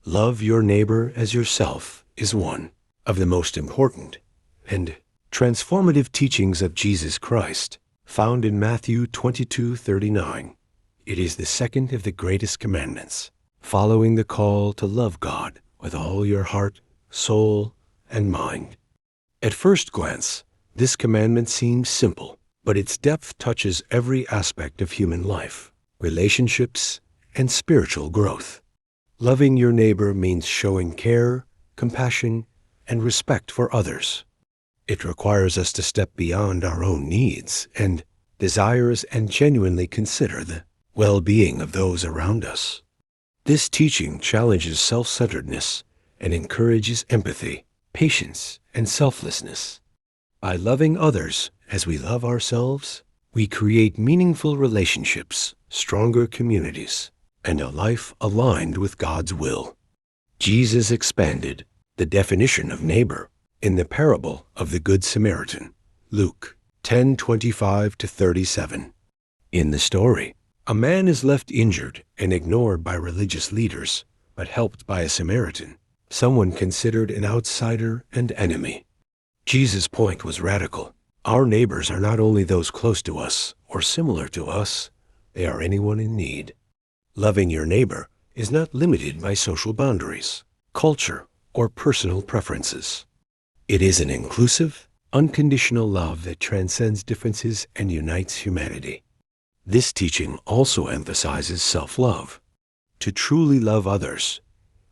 Love your neighbor as yourself is one of the most important and transformative teachings of Jesus Christ, found in Matthew 22:39. It is the second of the greatest commandments, following the call to love God with all your heart, soul, and mind. At first glance, this commandment seems simple, but its depth touches every aspect of human life, relationships, and spiritual growth. Loving your neighbor means showing care, compassion, and respect for others. It requires us to step beyond our own needs and desires and genuinely consider the well-being of those around us. This teaching challenges self-centeredness and encourages empathy, patience, and selflessness. By loving others as we love ourselves, we create meaningful relationships, stronger communities, and a life aligned with God's will. Jesus expanded the definition of neighbor in the parable of the Good Samaritan, Luke 10:25-37. In the story, a man is left injured and ignored by religious leaders, but helped by a Samaritan, someone considered an outsider and enemy. Jesus' point was radical. Our neighbors are not only those close to us or similar to us, they are anyone in need. Loving your neighbor is not limited by social boundaries, culture, or personal preferences. It is an inclusive, unconditional love that transcends differences and unites humanity. This teaching also emphasizes self-love. To truly love others,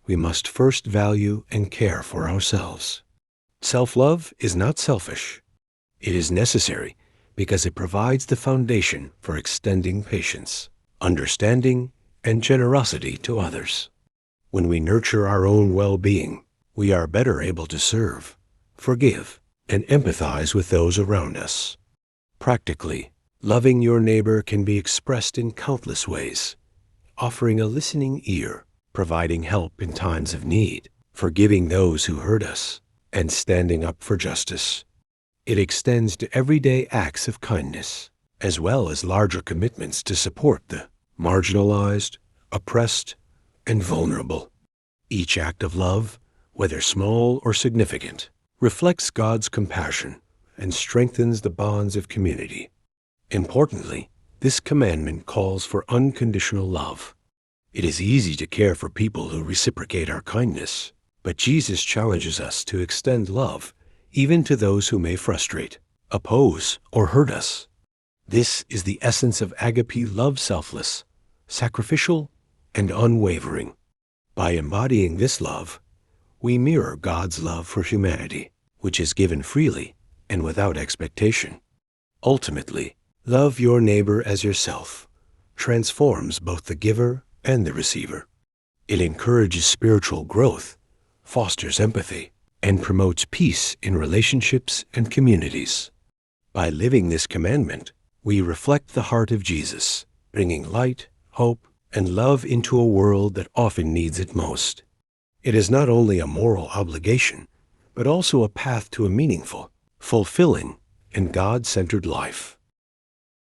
we must first value and care for ourselves. Self-love is not selfish. It is necessary because it provides the foundation for extending patience, understanding, and generosity to others. When we nurture our own well-being, we are better able to serve, forgive, and empathize with those around us. Practically, loving your neighbor can be expressed in countless ways: offering a listening ear, providing help in times of need, forgiving those who hurt us, and standing up for justice. It extends to everyday acts of kindness, as well as larger commitments to support the marginalized, oppressed, and vulnerable. Each act of love, whether small or significant, reflects God's compassion and strengthens the bonds of community. Importantly, this commandment calls for unconditional love. It is easy to care for people who reciprocate our kindness, but Jesus challenges us to extend love even to those who may frustrate, oppose, or hurt us. This is the essence of agape love: selfless, sacrificial, and unwavering. By embodying this love, we mirror God's love for humanity, which is given freely and without expectation. Ultimately, love your neighbor as yourself transforms both the giver and the receiver. It encourages spiritual growth, fosters empathy, and promotes peace in relationships and communities. By living this commandment, we reflect the heart of Jesus, bringing light, hope, and love into a world that often needs it most. It is not only a moral obligation, but also a path to a meaningful, fulfilling, and God-centered life.